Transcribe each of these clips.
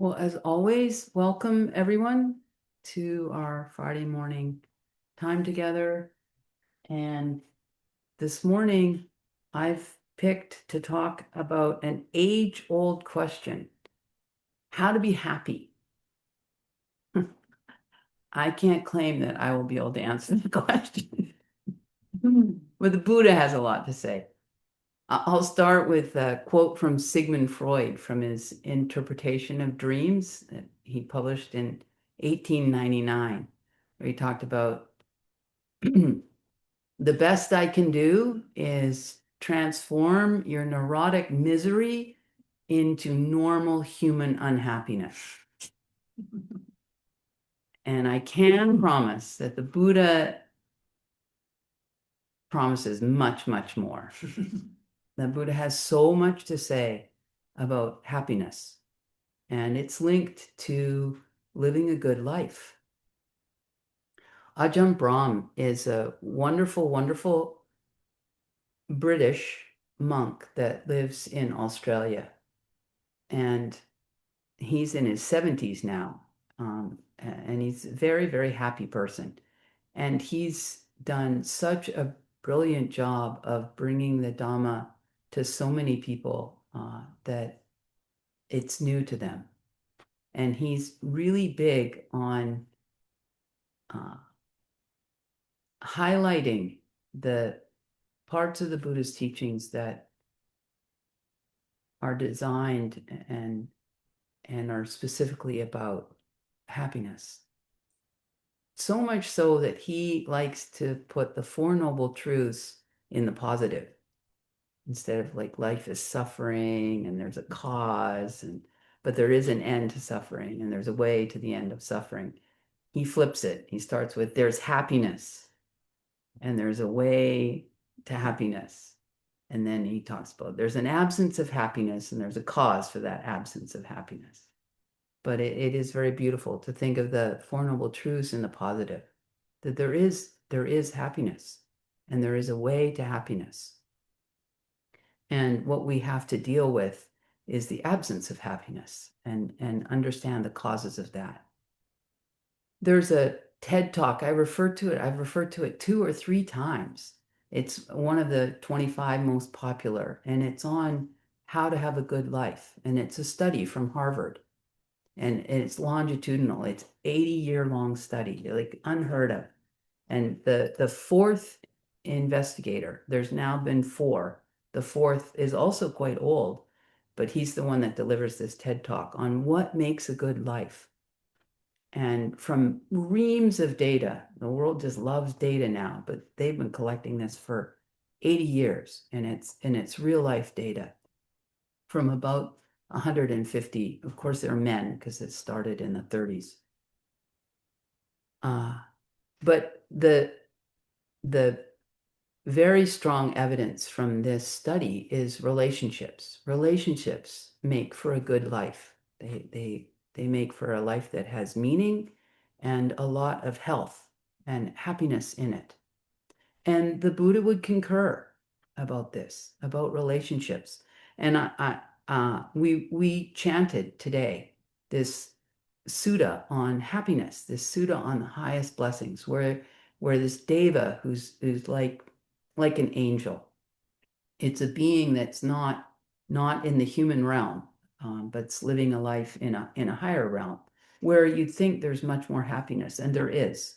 Well, as always, welcome everyone to our Friday morning time together. And this morning, I've picked to talk about an age-old question, how to be happy. I can't claim that I will be able to answer the question, but the Buddha has a lot to say. I'll start with a quote from Sigmund Freud from his interpretation of dreams that he published in 1899, where he talked about the best I can do is transform your neurotic misery into normal human unhappiness. And I can promise that the Buddha promises much, much more. The Buddha has so much to say about happiness, and it's linked to living a good life. Ajahn Brahm is a wonderful, wonderful British monk that lives in Australia. And he's in his 70s now. And he's a very, very happy person. And he's done such a brilliant job of bringing the Dhamma to so many people that it's new to them. And he's really big on uh, highlighting the parts of the Buddha's teachings that are designed and are specifically about happiness. So much so that he likes to put the Four Noble Truths in the positive instead of like life is suffering and there's a cause but there is an end to suffering and there's a way to the end of suffering. He flips it. He starts with there's happiness and there's a way to happiness. And then he talks about there's an absence of happiness and there's a cause for that absence of happiness. But it is very beautiful to think of the Four Noble Truths in the positive, that there is happiness and there is a way to happiness. And what we have to deal with is the absence of happiness and understand the causes of that. There's a TED Talk. I've referred to it 2 or 3 times. It's one of the 25 most popular, and it's on how to have a good life. And it's a study from Harvard, and it's longitudinal. It's 80-year-long study, like unheard of. And the fourth investigator, there's now been four. The fourth is also quite old, but he's the one that delivers this TED Talk on what makes a good life. And from reams of data, the world just loves data now, but they've been collecting this for 80 years, and it's real life data from about 150. Of course, they're men because it started in the 30s. But the very strong evidence from this study is relationships. Relationships make for a good life. They make for a life that has meaning and a lot of health and happiness in it. And the Buddha would concur about this, about relationships. And we chanted today this sutta on happiness, this sutta on the highest blessings, where this deva who's like an angel. It's a being that's not in the human realm, but's living a life in a higher realm where you'd think there's much more happiness, and there is.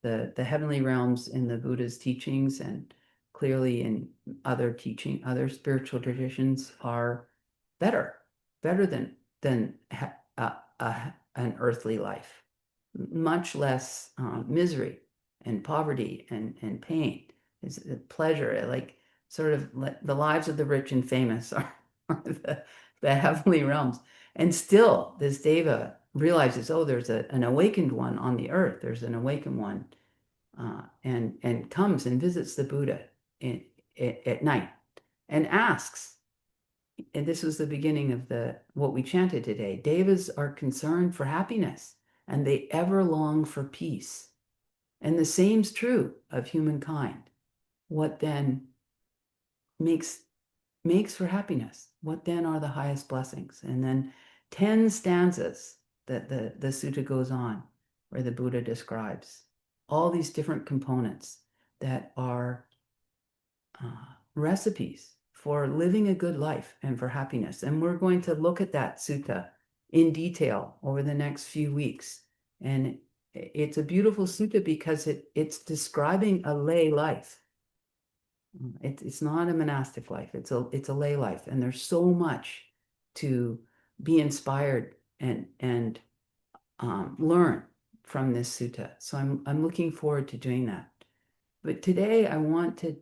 The heavenly realms in the Buddha's teachings and clearly in other spiritual traditions are better, better than an earthly life. Much less misery and poverty and pain. It's a pleasure, like sort of the lives of the rich and famous are the heavenly realms. And still, this deva realizes, oh, there's an awakened one on the earth. There's an awakened one, and comes and visits the Buddha at night and asks. And this was the beginning of what we chanted today. Devas are concerned for happiness, and they ever long for peace. And the same's true of humankind. What then makes for happiness? What then are the highest blessings? And then 10 stanzas that the sutta goes on, where the Buddha describes all these different components that are recipes for living a good life and for happiness. And we're going to look at that sutta in detail over the next few weeks. And it's a beautiful sutta because it's describing a lay life. It's not a monastic life. It's a lay life, and there's so much to be inspired and learn from this sutta. So I'm looking forward to doing that. But today I want to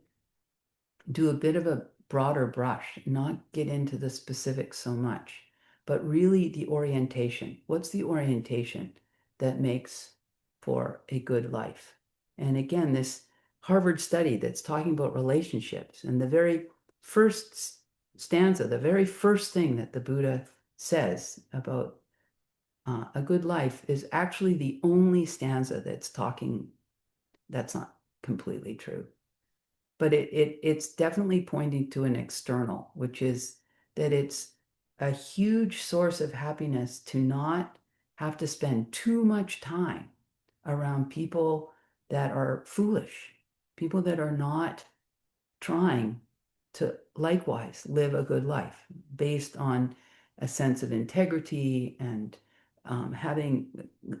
do a bit of a broader brush, not get into the specifics so much, but really the orientation. What's the orientation that makes for a good life? And again, this Harvard study that's talking about relationships, and the very first stanza, the very first thing that the Buddha says about a good life is actually the only stanza that's not completely true. But it's definitely pointing to an external, which is that it's a huge source of happiness to not have to spend too much time around people that are foolish, people that are not trying to likewise live a good life based on a sense of integrity and having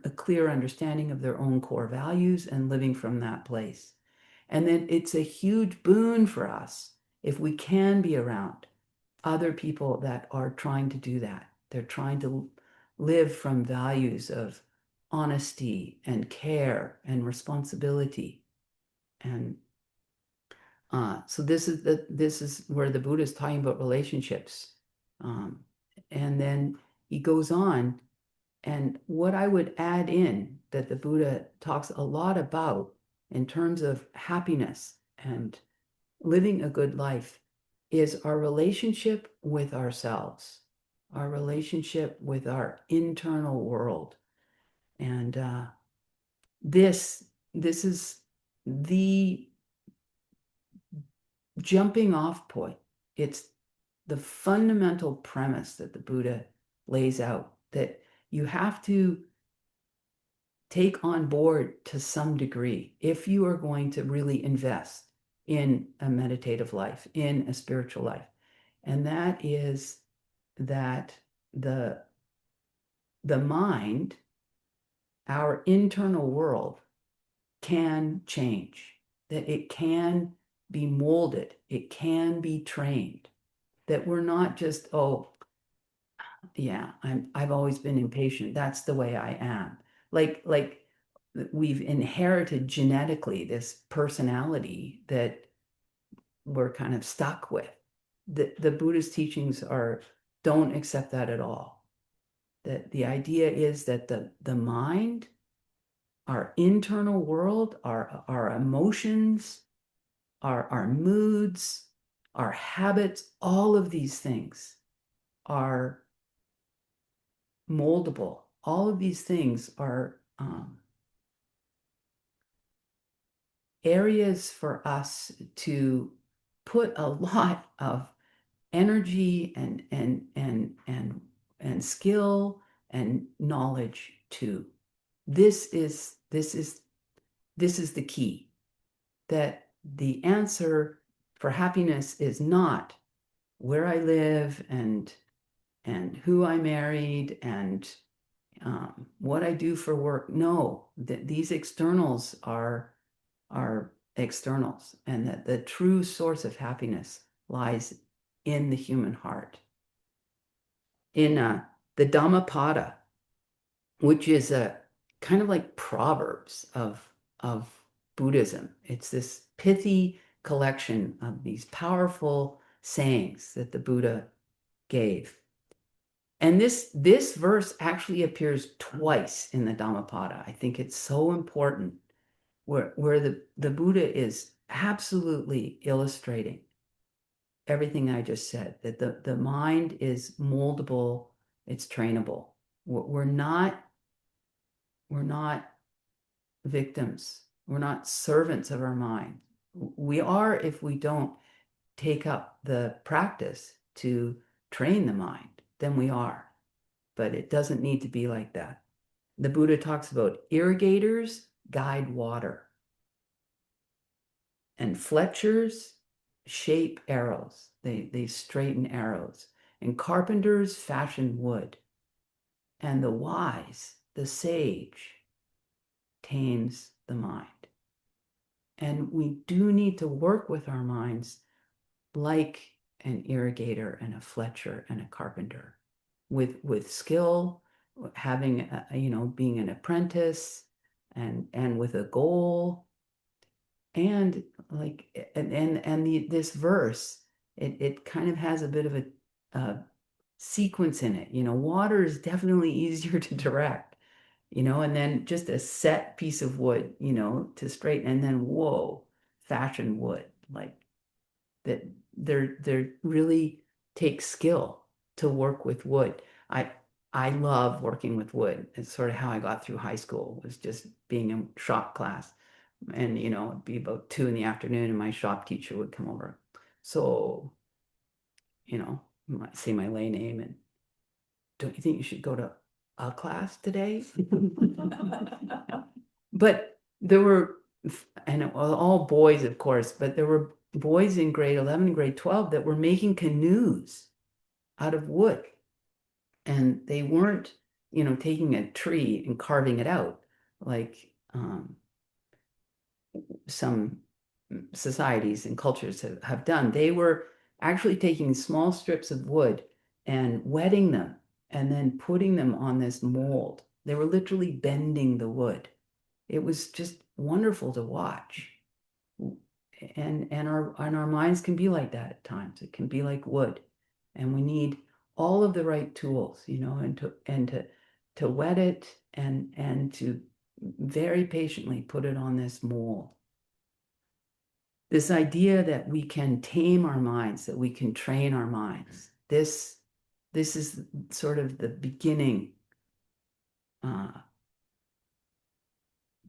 a clear understanding of their own core values and living from that place. And then it's a huge boon for us if we can be around other people that are trying to do that. They're trying to live from values of honesty and care and responsibility. And so this is where the Buddha is talking about relationships. And then he goes on, and what I would add in that the Buddha talks a lot about in terms of happiness and living a good life is our relationship with ourselves, our relationship with our internal world. And this is the jumping off point. It's the fundamental premise that the Buddha lays out, that you have to take on board to some degree if you are going to really invest in a meditative life, in a spiritual life. And that is that the mind, our internal world, can change, that it can be molded, it can be trained, that we're not just, oh, yeah, I've always been impatient. That's the way I am. Like we've inherited genetically this personality that we're kind of stuck with. The Buddhist teachings are don't accept that at all. That the idea is that the mind, our internal world, our emotions, our moods, our habits, all of these things are moldable. All of these things are areas for us to put a lot of energy and skill and knowledge to. This is the key, that the answer for happiness is not where I live and who I married and what I do for work. No, these externals are externals, and that the true source of happiness lies in the human heart. In the Dhammapada, which is a kind of like Proverbs of Buddhism. It's this pithy collection of these powerful sayings that the Buddha gave. And this verse actually appears twice in the Dhammapada. I think it's so important where the Buddha is absolutely illustrating everything I just said, that the mind is moldable, it's trainable. We're not victims. We're not servants of our mind. We are if we don't take up the practice to train the mind, then we are. but it doesn't need to be like that. The Buddha talks about irrigators guide water, and fletchers shape arrows. They straighten arrows, and carpenters fashion wood, and the wise, the sage, tames the mind. And we do need to work with our minds like an irrigator and a fletcher and a carpenter, with skill, having being an apprentice, and with a goal. And like this verse, it kind of has a bit of a sequence in it. Water is definitely easier to direct, and then just a set piece of wood, to straighten, and then whoa, fashion wood, like that. There really takes skill to work with wood. I love working with wood. It's sort of how I got through high school, was just being in shop class. And it'd be about 2 in the afternoon, and my shop teacher would come over. So, say my lay name, and don't you think you should go to a class today? But there were, and it was all boys, of course, but there were boys in grade 11 and grade 12 that were making canoes out of wood. And they weren't, taking a tree and carving it out like some societies and cultures have done. They were actually taking small strips of wood and wetting them and then putting them on this mold. They were literally bending the wood. It was just wonderful to watch. And our minds can be like that at times. It can be like wood. And we need all of the right tools, and to wet it and to very patiently put it on this mold. This idea that we can tame our minds, that we can train our minds. This is sort of the beginning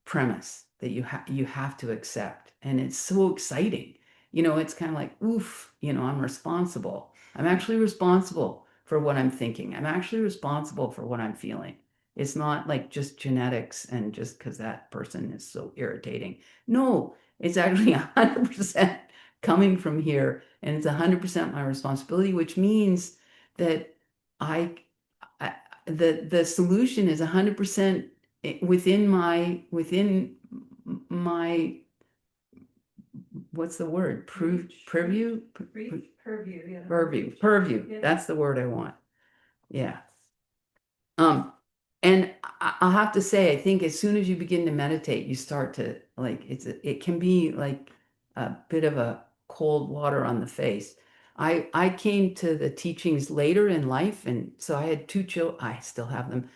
premise that you have to accept. And it's so exciting. It's kind of like, oof, I'm responsible. I'm actually responsible for what I'm thinking. I'm actually responsible for what I'm feeling. It's not like just genetics and just because that person is so irritating. No, it's actually 100% coming from here, and it's 100% my responsibility, which means that I the solution is 100% within my what's the word? Purview? Purview, yeah. Purview. Yeah. That's the word I want. Yeah. And I'll have to say, I think as soon as you begin to meditate, you start to like, it can be like a bit of a cold water on the face. I came to the teachings later in life, and so I had 2 children. I still have them.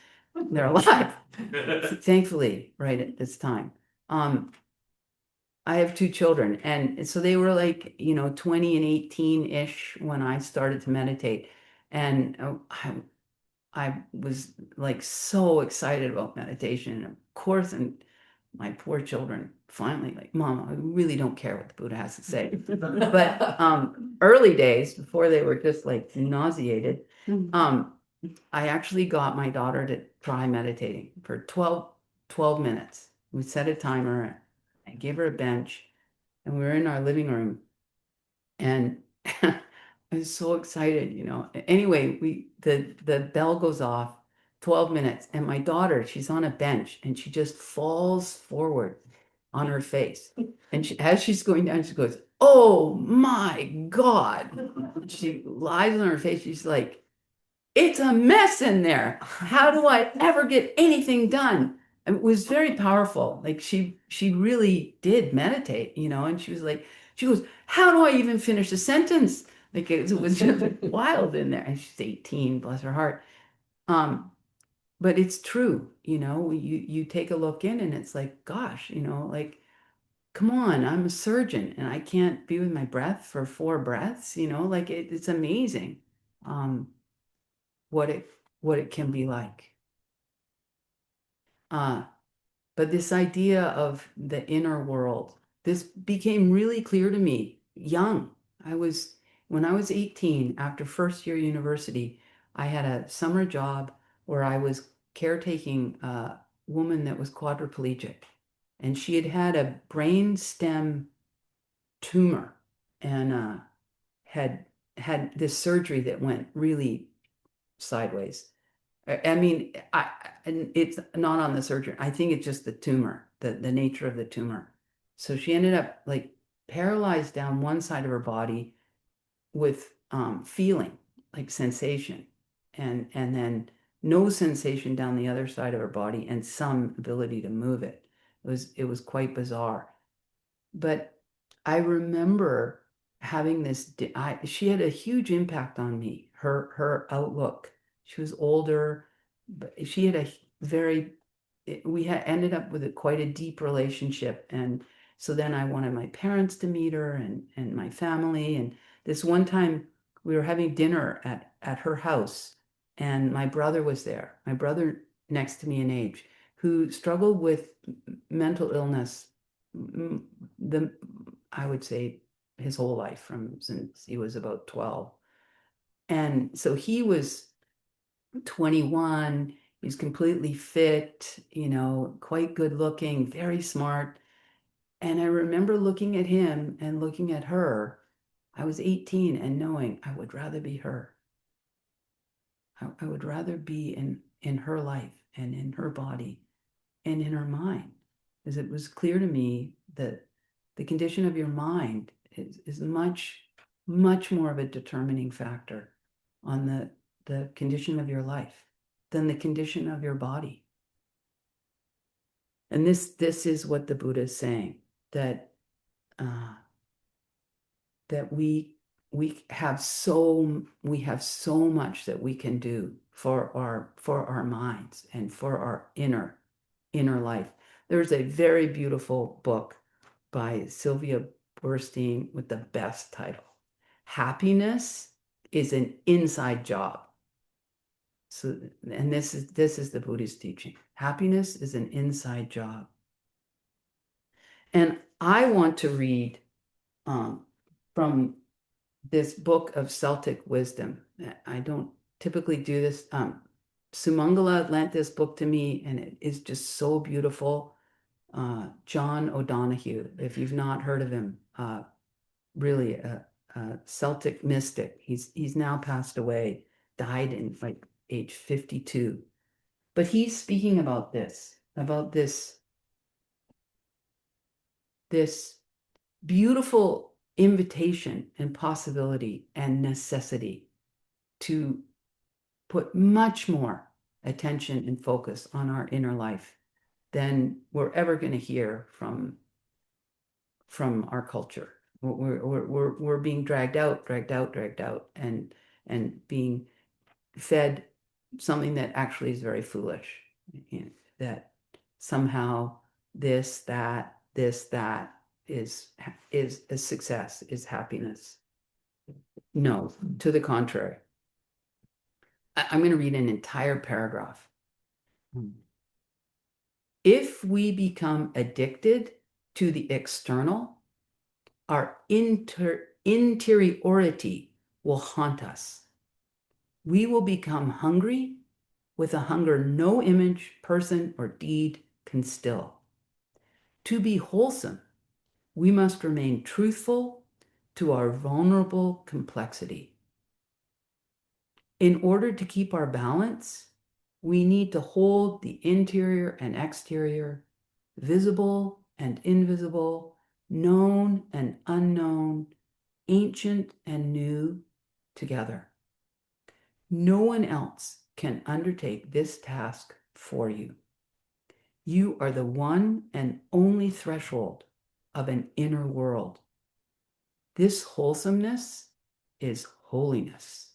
They're alive, thankfully, right at this time. I have 2 children, and so they were like, 20 and 18-ish when I started to meditate. And I was like so excited about meditation. And of course, and my poor children finally like, Mom, I really don't care what the Buddha has to say. But early days, before they were just like nauseated, I actually got my daughter to try meditating for 12 minutes. We set a timer. I gave her a bench, and we were in our living room, and I was so excited. Anyway, the bell goes off, 12 minutes, and my daughter, she's on a bench, and she just falls forward on her face. And as she's going down, she goes, "Oh my God." She lies on her face. She's like, "It's a mess in there. How do I ever get anything done?" And it was very powerful. Like she really did meditate, and she goes, "How do I even finish a sentence?" Like it was just wild in there. And she's 18, bless her heart. But it's true, you take a look in, and it's like, gosh, like, come on, I'm a surgeon and I can't be with my breath for 4 breaths, like it's amazing. What it can be like. But this idea of the inner world, this became really clear to me young. When I was 18, after first year university, I had a summer job where I was caretaking a woman that was quadriplegic, and she had had a brain stem tumor and had had this surgery that went really sideways. I mean, and it's not on the surgery. I think it's just the tumor, the nature of the tumor. So she ended up like paralyzed down one side of her body with feeling, like sensation, and then no sensation down the other side of her body and some ability to move it. It was quite bizarre. But I remember having this, she had a huge impact on me, her outlook. She was older, but she had a very, we had ended up with quite a deep relationship. And so then I wanted my parents to meet her and my family. And this one time we were having dinner at her house, and my brother was there, my brother next to me in age, who struggled with mental illness the I would say his whole life from since he was about 12. And so he was 21, he's completely fit, quite good looking, very smart. And I remember looking at him and looking at her. I was 18 and knowing I would rather be her. I would rather be in her life and in her body and in her mind, as it was clear to me that the condition of your mind is much, much more of a determining factor on the condition of your life than the condition of your body. And this is what the Buddha is saying, that uh, that we have so much that we can do for our minds and for our inner life. There's a very beautiful book by Sylvia Boorstein with the best title. Happiness is an inside job. So, and this is the Buddhist teaching. Happiness is an inside job. And I want to read from this book of Celtic wisdom. I don't typically do this. Sumangala lent this book to me, and it is just so beautiful. John O'Donohue, if you've not heard of him, really a Celtic mystic. He's now passed away, died in like age 52. But he's speaking about this beautiful invitation and possibility and necessity to put much more attention and focus on our inner life than we're ever going to hear from our culture. We're being dragged out, and being fed something that actually is very foolish. That somehow this, that is a success, is happiness. No, to the contrary. I'm going to read an entire paragraph. If we become addicted to the external, our interiority will haunt us. We will become hungry with a hunger no image, person, or deed can still. To be wholesome, we must remain truthful to our vulnerable complexity. In order to keep our balance, we need to hold the interior and exterior, visible and invisible, known and unknown, ancient and new, together. No one else can undertake this task for you. You are the one and only threshold of an inner world. This wholesomeness is holiness.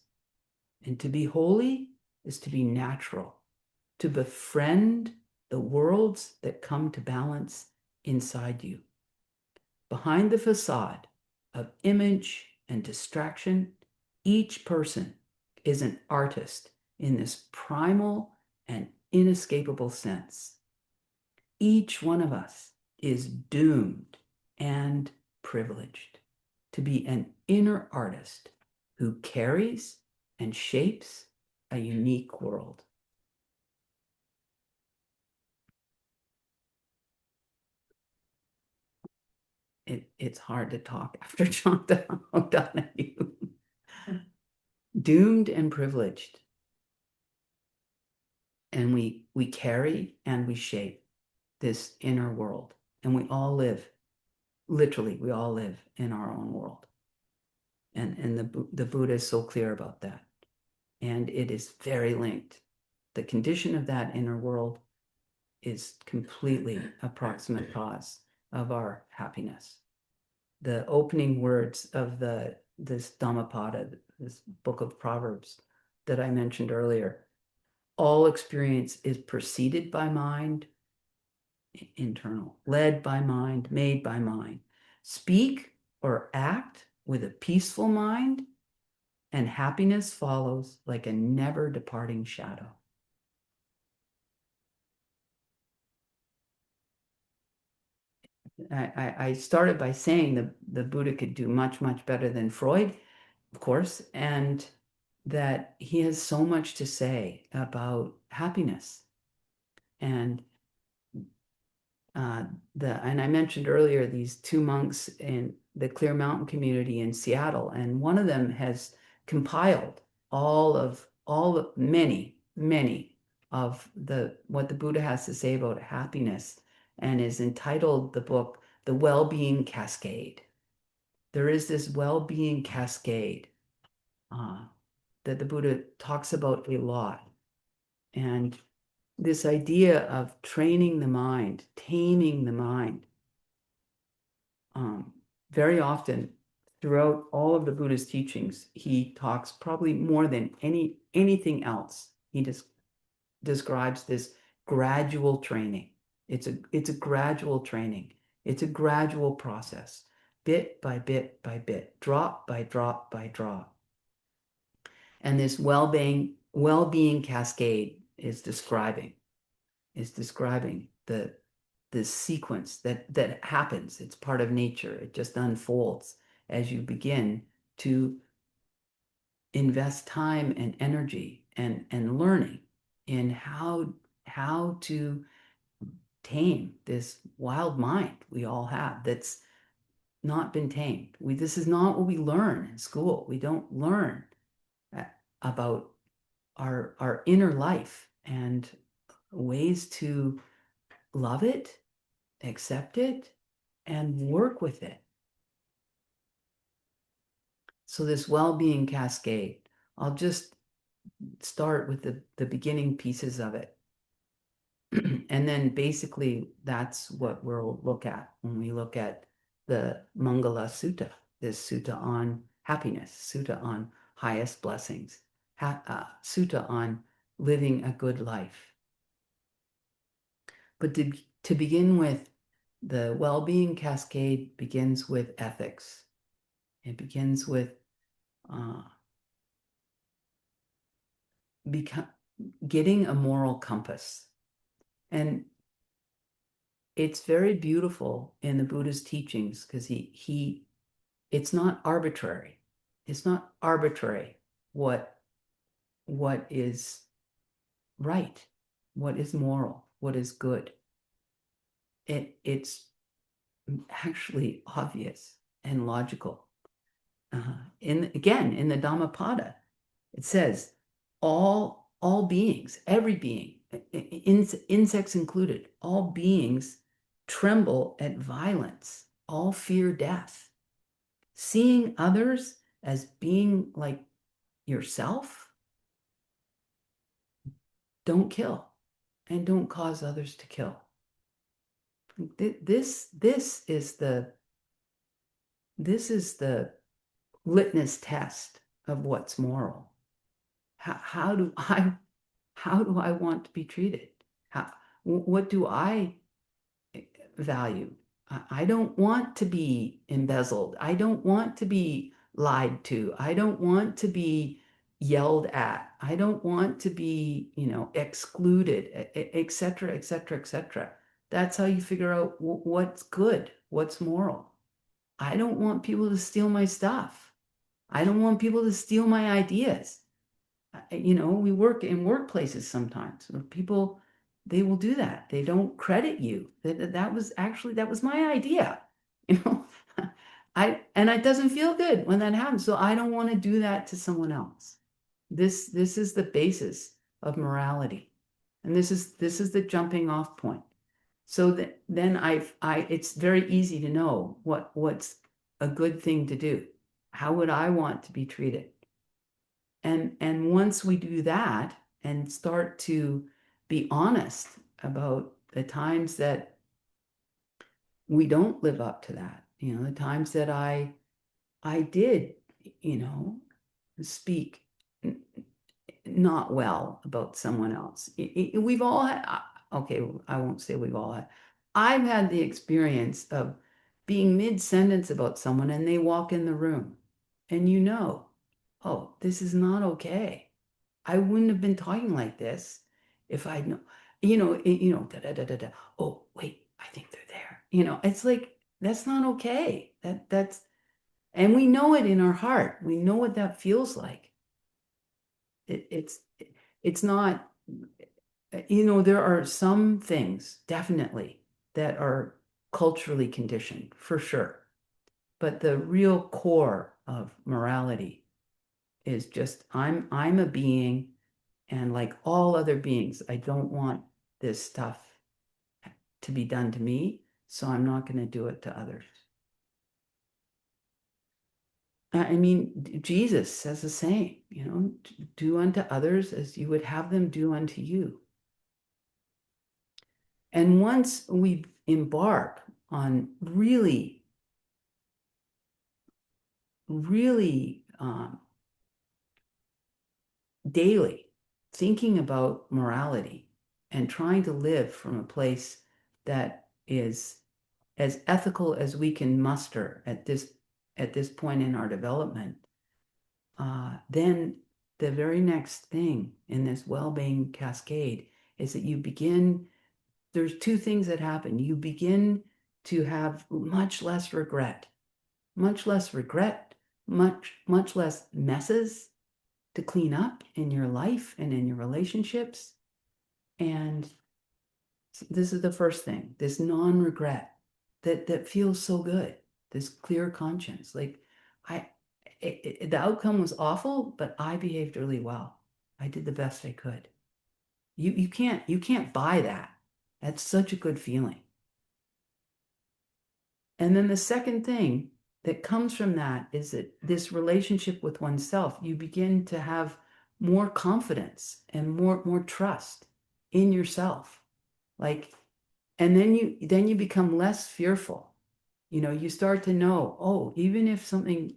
And to be holy is to be natural, to befriend the worlds that come to balance inside you. Behind the facade of image and distraction, each person is an artist in this primal and inescapable sense. Each one of us is doomed and privileged to be an inner artist who carries and shapes a unique world. it's hard to talk after John O'Donohue. Doomed and privileged. And we carry and we shape this inner world. And we all live, literally, we all live in our own world. And the Buddha is so clear about that. And it is very linked. The condition of that inner world is completely a proximate cause of our happiness. The opening words of this Dhammapada, this book of Proverbs that I mentioned earlier, all experience is preceded by mind, internal, led by mind, made by mind. Speak or act with a peaceful mind, and happiness follows like a never departing shadow. I started by saying the Buddha could do much, much better than Freud, of course, and that he has so much to say about happiness. And and I mentioned earlier these two monks in the Clear Mountain community in Seattle, and one of them has compiled many of what the Buddha has to say about happiness, and is entitled the book The Well-Being Cascade. There is this well-being cascade that the Buddha talks about a lot. And this idea of training the mind, taming the mind, very often throughout all of the Buddha's teachings, he talks probably more than anything else. He just describes this gradual training. It's a gradual training. It's a gradual process, bit by bit by bit, drop by drop by drop. And this well-being cascade is describing the sequence that happens. It's part of nature. It just unfolds as you begin to invest time and energy and learning in how to tame this wild mind we all have that's not been tamed. This is not what we learn in school. We don't learn about our inner life and ways to love it, accept it, and work with it. So this well-being cascade, I'll just start with the beginning pieces of it. And then basically that's what we'll look at when we look at the Mangala Sutta, this sutta on happiness, sutta on highest blessings, sutta on living a good life. But to begin with, the well-being cascade begins with ethics. It begins with getting a moral compass. And it's very beautiful in the Buddha's teachings because it's not arbitrary. It's not arbitrary what is right, what is moral, what is good. It's actually obvious and logical. In the Dhammapada, it says all beings, every being, insects included, all beings tremble at violence, all fear death. Seeing others as being like yourself, don't kill and don't cause others to kill. This is the litmus test of what's moral. How do I want to be treated? What do I value? I don't want to be embezzled. I don't want to be lied to. I don't want to be yelled at. I don't want to be, excluded, etc., etc., etc. That's how you figure out what's good, what's moral. I don't want people to steal my stuff. I don't want people to steal my ideas. We work in workplaces sometimes where people, they will do that. They don't credit you. That was my idea. And it doesn't feel good when that happens. So I don't want to do that to someone else. This is the basis of morality. And this is the jumping off point. So that then it's very easy to know what's a good thing to do. How would I want to be treated? And once we do that and start to be honest about the times that we don't live up to that, the times that I did, you know, speak not well about someone else. We've all had, okay, I won't say we've all had. I've had the experience of being mid-sentence about someone and they walk in the room and oh, this is not okay. I wouldn't have been talking like this if I'd know, da da da da da. Oh, wait, I think they're there. It's like that's not okay. And we know it in our heart. We know what that feels like. It, it's it's not, there are some things definitely that are culturally conditioned for sure. But the real core of morality is just I'm a being, and like all other beings, I don't want this stuff to be done to me, so I'm not going to do it to others. I mean, Jesus says the same, do unto others as you would have them do unto you. And once we embark on really, really daily thinking about morality and trying to live from a place that is as ethical as we can muster at this point in our development, then the very next thing in this well-being cascade is that there's two things that happen. You begin to have much less regret, much less messes to clean up in your life and in your relationships. And this is the first thing, this non-regret that feels so good, this clear conscience. Like I, the outcome was awful, but I behaved really well. I did the best I could. You can't buy that. That's such a good feeling. And then the second thing that comes from that is that this relationship with oneself, you begin to have more confidence and more trust in yourself. Like, and then you become less fearful. You start to know, oh, even if something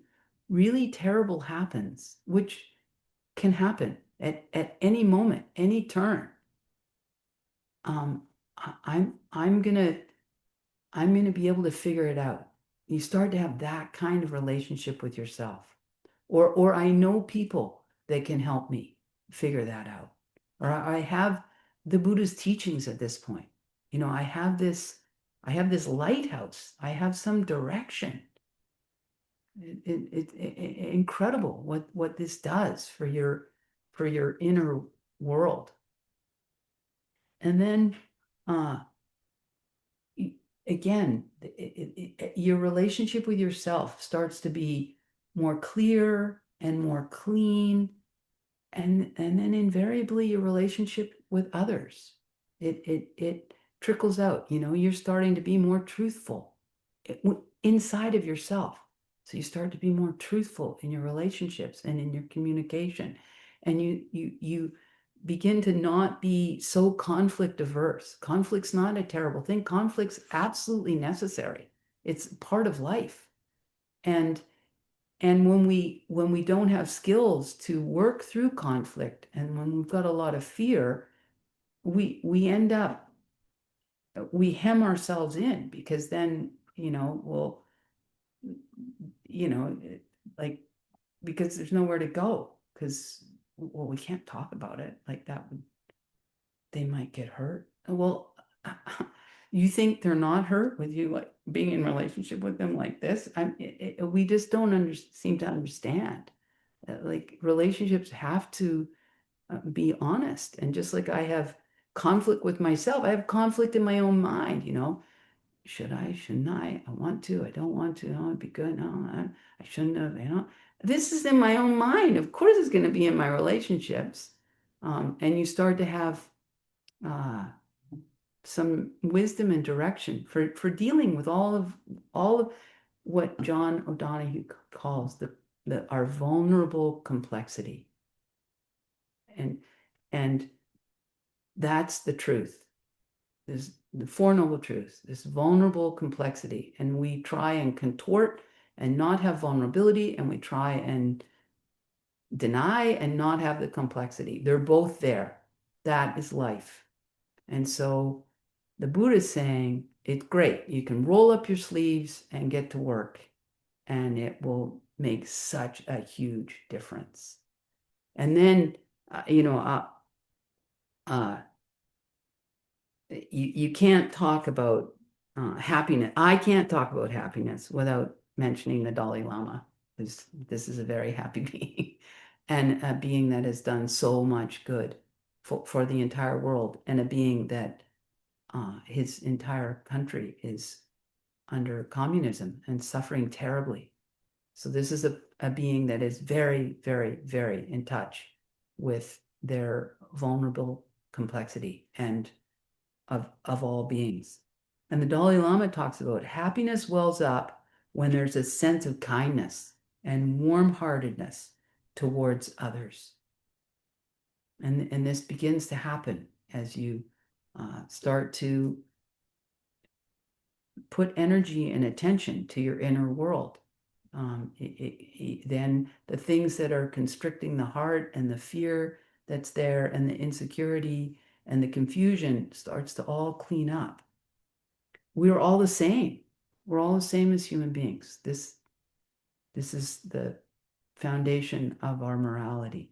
really terrible happens, which can happen at any moment, any turn, um, I'm gonna be able to figure it out. You start to have that kind of relationship with yourself. Or I know people that can help me figure that out. Or I have the Buddha's teachings at this point. I have this lighthouse. I have some direction. Incredible what this does for your inner world. And then uh, again, your relationship with yourself starts to be more clear and more clean, and then invariably your relationship with others, it trickles out. You're starting to be more truthful inside of yourself. So you start to be more truthful in your relationships and in your communication, and you begin to not be so conflict averse. Conflict's not a terrible thing. Conflict's absolutely necessary. It's part of life. And when we don't have skills to work through conflict, and when we've got a lot of fear, we end up we hem ourselves in, because then, well, like, because there's nowhere to go, because, well, we can't talk about it like that. They might get hurt. Well, you think they're not hurt with you, like being in relationship with them like this? We just don't seem to understand. Like, relationships have to be honest. And just like I have conflict with myself, I have conflict in my own mind. should I, shouldn't I want to, I don't want to, oh, it'd be good, no, I shouldn't have, this is in my own mind. Of course it's going to be in my relationships. And you start to have uh, some wisdom and direction for dealing with all of what John O'Donohue calls the our vulnerable complexity. And and that's the truth. This the Four Noble Truths, this vulnerable complexity. And we try and contort and not have vulnerability, and we try and deny and not have the complexity. They're both there. That is life. And so the Buddha is saying it's great. You can roll up your sleeves and get to work, and it will make such a huge difference. And then, uh, you know, uh, uh, you can't talk about happiness. I can't talk about happiness without mentioning the Dalai Lama, because this is a very happy being and a being that has done so much good for the entire world, and a being that his entire country is under communism and suffering terribly. So this is a being that is very, very, very in touch with their vulnerable complexity and of all beings. And the Dalai Lama talks about happiness wells up when there's a sense of kindness and warm-heartedness towards others. And this begins to happen as you start to put energy and attention to your inner world. Then the things that are constricting the heart and the fear that's there and the insecurity and the confusion starts to all clean up. We're all the same. We're all the same as human beings. This is the foundation of our morality.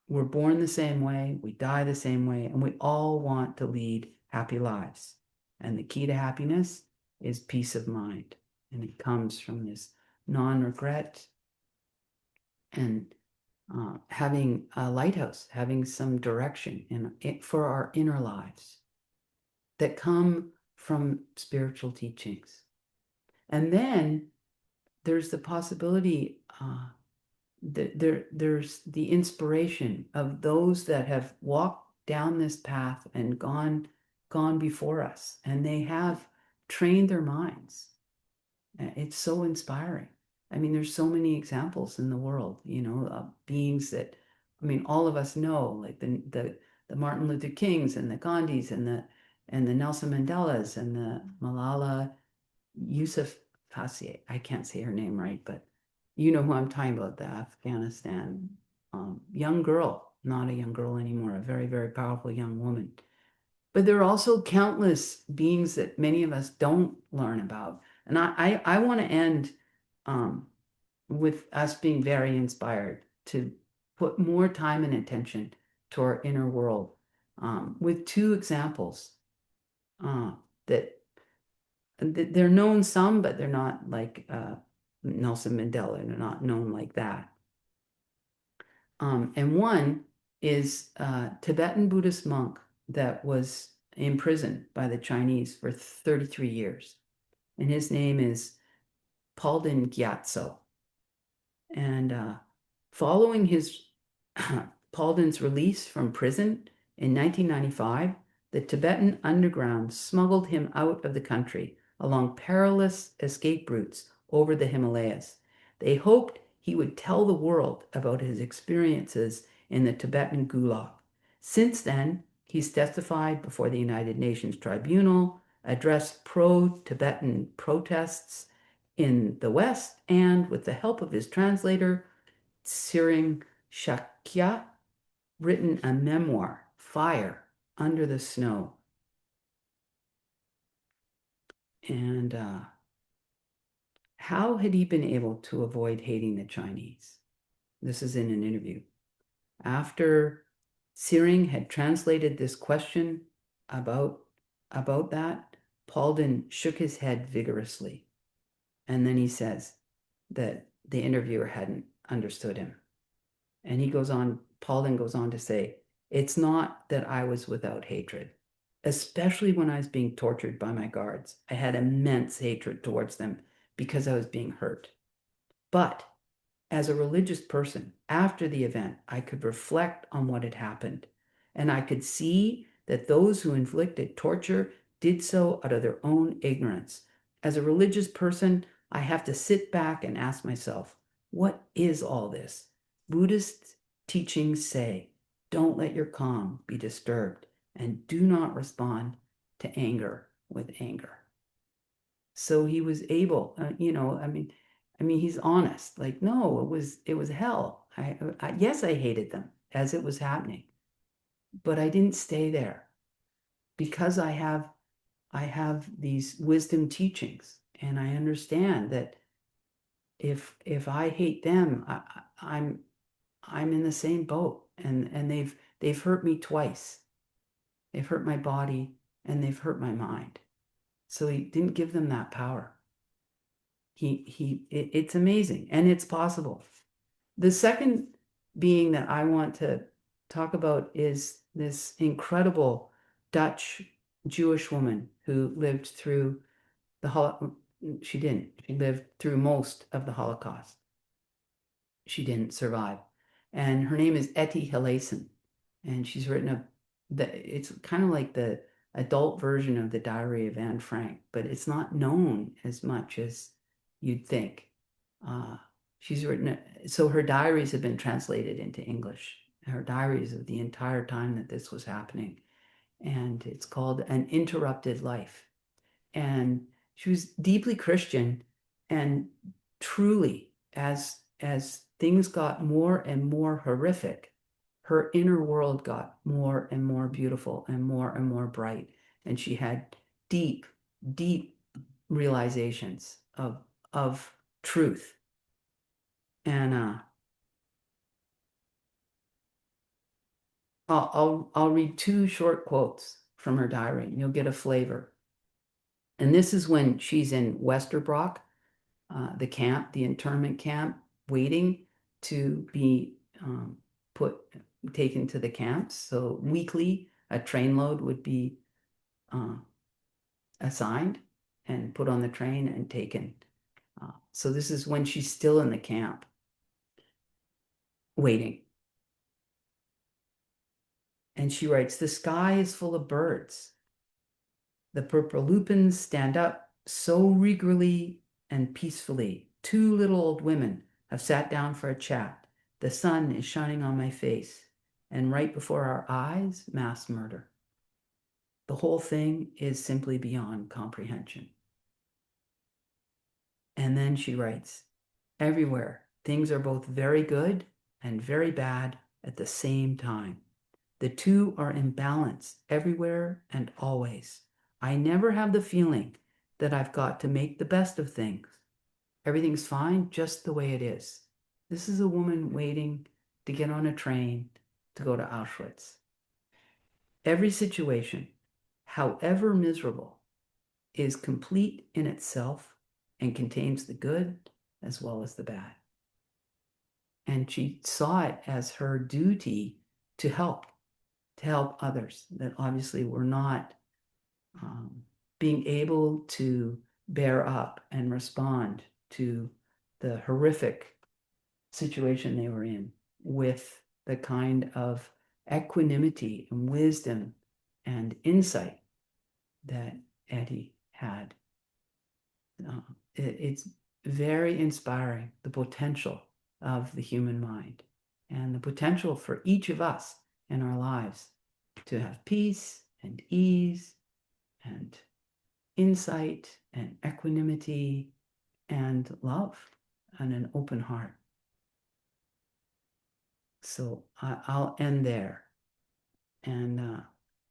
We're born the same way, we die the same way, and we all want to lead happy lives. And the key to happiness is peace of mind. And it comes from this non-regret and having a lighthouse, having some direction for our inner lives that come from spiritual teachings. And then there's the possibility there's the inspiration of those that have walked down this path and gone before us, and they have trained their minds. It's so inspiring. I mean, there's so many examples in the world, beings that, I mean, all of us know, like the Martin Luther Kings and the Gandhis and the Nelson Mandelas and the Malala Yusuf Fassi. I can't say her name right, but you know who I'm talking about, the Afghanistan young girl, not a young girl anymore, a very, very powerful young woman. But there are also countless beings that many of us don't learn about. And I want to end um, with us being very inspired to put more time and attention to our inner world with two examples uh, that they're known some, but they're not like Nelson Mandela. They're not known like that. And one is a Tibetan Buddhist monk that was imprisoned by the Chinese for 33 years. And his name is Palden Gyatso. And following his Palden's release from prison in 1995, the Tibetan underground smuggled him out of the country along perilous escape routes over the Himalayas. They hoped he would tell the world about his experiences in the Tibetan Gulag. Since then, he's testified before the United Nations Tribunal, addressed pro-Tibetan protests in the West, and with the help of his translator, Tsering Shakya, written a memoir, Fire Under the Snow. And how had he been able to avoid hating the Chinese? This is in an interview. After Tsering had translated this question about that, Palden shook his head vigorously. And then he says that the interviewer hadn't understood him. And Palden goes on to say, it's not that I was without hatred. especially when I was being tortured by my guards. I had immense hatred towards them because I was being hurt. But as a religious person, after the event, I could reflect on what had happened, and I could see that those who inflicted torture did so out of their own ignorance. As a religious person, I have to sit back and ask myself, what is all this? Buddhist teachings say, don't let your calm be disturbed and do not respond to anger with anger. So he was able, I mean, he's honest. Like, no, it was hell. Yes, I hated them as it was happening, but I didn't stay there because I have these wisdom teachings, and I understand that if I hate them, I'm in the same boat, and they've hurt me twice. They've hurt my body and they've hurt my mind. So he didn't give them that power. It's amazing and it's possible. The second being that I want to talk about is this incredible Dutch Jewish woman who lived through the Holocaust. She didn't. She lived through most of the Holocaust. She didn't survive. And her name is Etty Hillesen. And she's written it's kind of like the adult version of the Diary of Anne Frank, but it's not known as much as you'd think. Uh, she's written, so her diaries have been translated into English, her diaries of the entire time that this was happening. And it's called An Interrupted Life. And she was deeply Christian, and truly, as things got more and more horrific, her inner world got more and more beautiful and more bright, and she had deep, deep realizations of truth. And I'll read two short quotes from her diary, and you'll get a flavor. And this is when she's in Westerbrock, the camp, the internment camp, waiting to be put taken to the camps. So weekly, a train load would be uh, assigned and put on the train and taken. So this is when she's still in the camp, waiting. And she writes, the sky is full of birds. The purple lupins stand up so regally and peacefully. Two little old women have sat down for a chat. The sun is shining on my face, and right before our eyes, mass murder. The whole thing is simply beyond comprehension. And then she writes, everywhere, things are both very good and very bad at the same time. The two are in balance everywhere and always. I never have the feeling that I've got to make the best of things. Everything's fine just the way it is. This is a woman waiting to get on a train to go to Auschwitz. Every situation, however miserable, is complete in itself and contains the good as well as the bad. And she saw it as her duty to help others that obviously were not being able to bear up and respond to the horrific situation they were in with the kind of equanimity and wisdom and insight that Etty had. It's very inspiring, the potential of the human mind and the potential for each of us in our lives to have peace and ease and insight and equanimity and love and an open heart. So I'll end there. And